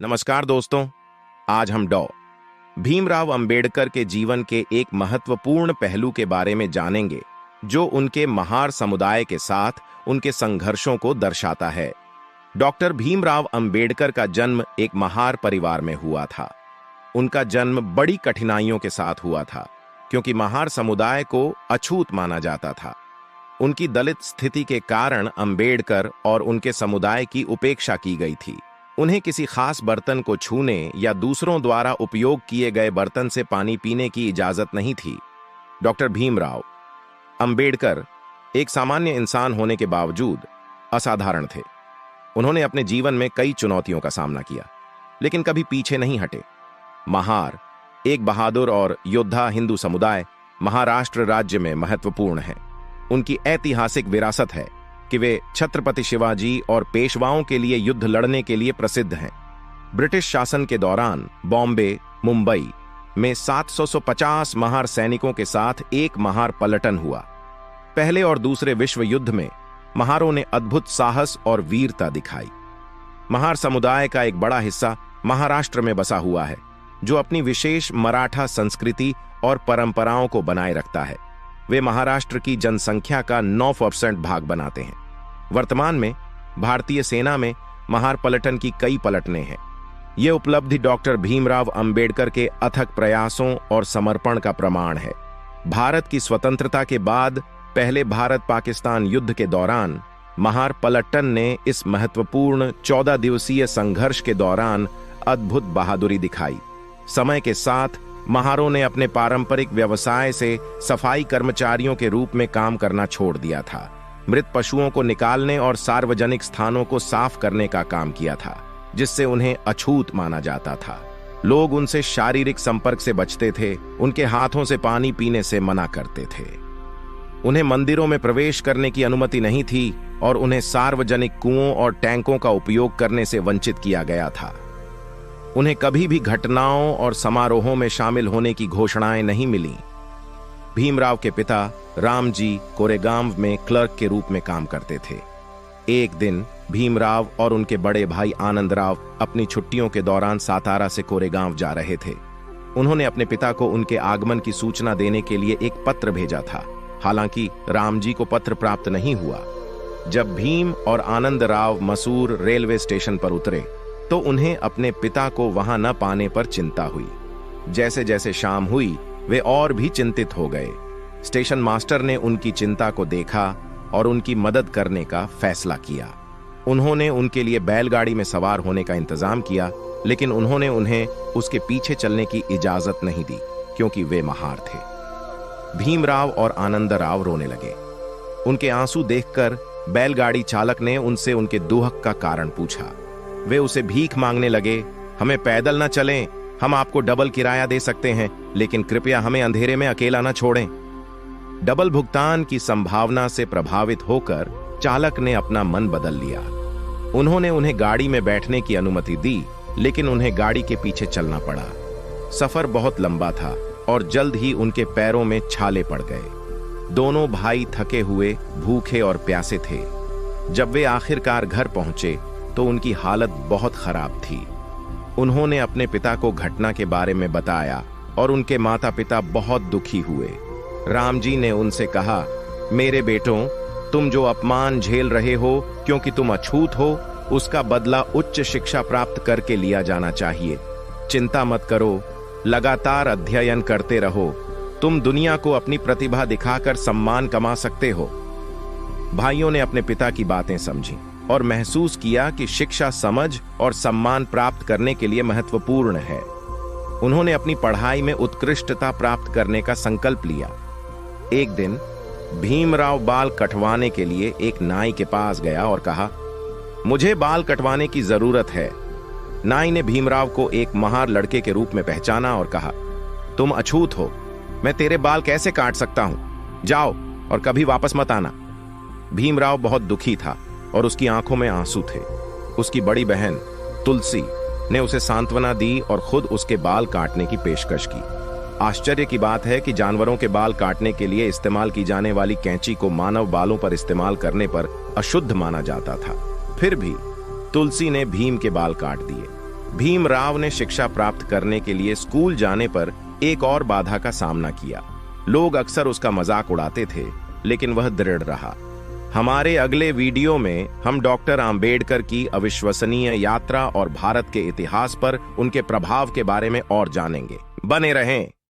नमस्कार दोस्तों, आज हम डॉ भीमराव अंबेडकर के जीवन के एक महत्वपूर्ण पहलू के बारे में जानेंगे जो उनके महार समुदाय के साथ उनके संघर्षों को दर्शाता है। डॉक्टर भीमराव अंबेडकर का जन्म एक महार परिवार में हुआ था। उनका जन्म बड़ी कठिनाइयों के साथ हुआ था क्योंकि महार समुदाय को अछूत माना जाता था। उनकी दलित स्थिति के कारण अंबेडकर और उनके समुदाय की उपेक्षा की गई थी। उन्हें किसी खास बर्तन को छूने या दूसरों द्वारा उपयोग किए गए बर्तन से पानी पीने की इजाजत नहीं थी। डॉक्टर भीमराव अंबेडकर एक सामान्य इंसान होने के बावजूद असाधारण थे। उन्होंने अपने जीवन में कई चुनौतियों का सामना किया, लेकिन कभी पीछे नहीं हटे। महार एक बहादुर और योद्धा हिंदू समुदाय महाराष्ट्र राज्य में महत्वपूर्ण है। उनकी ऐतिहासिक विरासत है कि वे छत्रपति शिवाजी और पेशवाओं के लिए युद्ध लड़ने के लिए प्रसिद्ध हैं। ब्रिटिश शासन के दौरान बॉम्बे, मुंबई में 750 महार सैनिकों के साथ एक महार पलटन हुआ। पहले और दूसरे विश्व युद्ध में महारों ने अद्भुत साहस और वीरता दिखाई। महार समुदाय का एक बड़ा हिस्सा महाराष्ट्र में बसा हुआ है, जो अपनी विशेष मराठा संस्कृति और परंपराओं को बनाए रखता है। वे महाराष्ट्र की जनसंख्या का 9% भाग बनाते हैं। वर्तमान में भारतीय सेना में महार पलटन की कई पलटनें हैं। यह उपलब्धि डॉक्टर भीमराव अंबेडकर के अथक प्रयासों और समर्पण का प्रमाण है। भारत की स्वतंत्रता के बाद पहले भारत पाकिस्तान युद्ध के दौरान महार पलटन ने इस महत्वपूर्ण 14 दिवसीय संघर्ष के दौरान अद्भुत बहादुरी दिखाई। समय के साथ महारों ने अपने पारंपरिक व्यवसाय से सफाई कर्मचारियों के रूप में काम करना छोड़ दिया था। मृत पशुओं को निकालने और सार्वजनिक स्थानों को साफ करने का काम किया था, जिससे उन्हें अछूत माना जाता था। लोग उनसे शारीरिक संपर्क से बचते थे, उनके हाथों से पानी पीने से मना करते थे। उन्हें मंदिरों में प्रवेश करने की अनुमति नहीं थी और उन्हें सार्वजनिक कुओं और टैंकों का उपयोग करने से वंचित किया गया था। उन्हें कभी भी घटनाओं और समारोहों में शामिल होने की घोषणाएं नहीं मिली। भीमराव के पिता रामजी कोरेगांव में क्लर्क के रूप में काम करते थे। एक दिन भीमराव और उनके बड़े भाई आनंदराव अपनी छुट्टियों के दौरान सातारा से कोरेगांव जा रहे थे। उन्होंने अपने पिता को उनके आगमन की सूचना देने के लिए एक पत्र भेजा था। हालांकि रामजी को पत्र प्राप्त नहीं हुआ। जब भीम और आनंदराव मसूर रेलवे स्टेशन पर उतरे तो उन्हें अपने पिता को वहां न पाने पर चिंता हुई। जैसे जैसे शाम हुई वे और भी चिंतित हो गए। स्टेशन मास्टर ने उनकी चिंता को देखा और उनकी मदद करने का फैसला किया। उन्होंने उनके लिए बैलगाड़ी में सवार होने का इंतजाम किया, लेकिन उन्होंने उन्हें उसके पीछे चलने की इजाजत नहीं दी क्योंकि वे महार थे। भीमराव और आनंदराव रोने लगे। उनके आंसू देखकर बैलगाड़ी चालक ने उनसे उनके दुहक का कारण पूछा। वे उसे भीख मांगने लगे, हमें पैदल न चलें, हम आपको डबल किराया दे सकते हैं, लेकिन कृपया हमें अंधेरे में अकेला न छोड़ें। डबल भुगतान की संभावना से प्रभावित होकर चालक ने अपना मन बदल लिया। उन्होंने उन्हें गाड़ी में बैठने की अनुमति दी, लेकिन उन्हें गाड़ी के पीछे चलना पड़ा। सफर बहुत लंबा था और जल्द ही उनके पैरों में छाले पड़ गए। दोनों भाई थके हुए, भूखे और प्यासे थे। जब वे आखिरकार घर पहुंचे तो उनकी हालत बहुत खराब थी। उन्होंने अपने पिता को घटना के बारे में बताया और उनके माता पिता बहुत दुखी हुए। रामजी ने उनसे कहा, मेरे बेटों, तुम जो अपमान झेल रहे हो क्योंकि तुम अछूत हो, उसका बदला उच्च शिक्षा प्राप्त करके लिया जाना चाहिए। चिंता मत करो, लगातार अध्ययन करते रहो। तुम दुनिया को अपनी प्रतिभा दिखाकर सम्मान कमा सकते हो। भाइयों ने अपने पिता की बातें समझी और महसूस किया कि शिक्षा समझ और सम्मान प्राप्त करने के लिए महत्वपूर्ण है। उन्होंने अपनी पढ़ाई में उत्कृष्टता प्राप्त करने का संकल्प लिया। एक दिन भीमराव बाल कटवाने के लिए एक नाई के पास गया और कहा, मुझे बाल कटवाने की जरूरत है। नाई ने भीमराव को एक महार लड़के के रूप में पहचाना और कहा, तुम अछूत हो, मैं तेरे बाल कैसे काट सकता हूं? जाओ और कभी वापस मत आना। भीमराव बहुत दुखी था और उसकी आंखों में आंसू थे। उसकी बड़ी बहन तुलसी ने उसे सांत्वना दी और खुद उसके बाल काटने की पेशकश की। आश्चर्य की बात है कि जानवरों के बाल काटने के लिए इस्तेमाल की जाने वाली कैंची को मानव बालों पर इस्तेमाल करने पर अशुद्ध माना जाता था। फिर भी तुलसी ने भीम के बाल काट दिए। भीमराव ने शिक्षा प्राप्त करने के लिए स्कूल जाने पर एक और बाधा का सामना किया। लोग अक्सर उसका मजाक उड़ाते थे, लेकिन वह दृढ़ रहा। हमारे अगले वीडियो में हम डॉक्टर आम्बेडकर की अविश्वसनीय यात्रा और भारत के इतिहास पर उनके प्रभाव के बारे में और जानेंगे। बने रहें।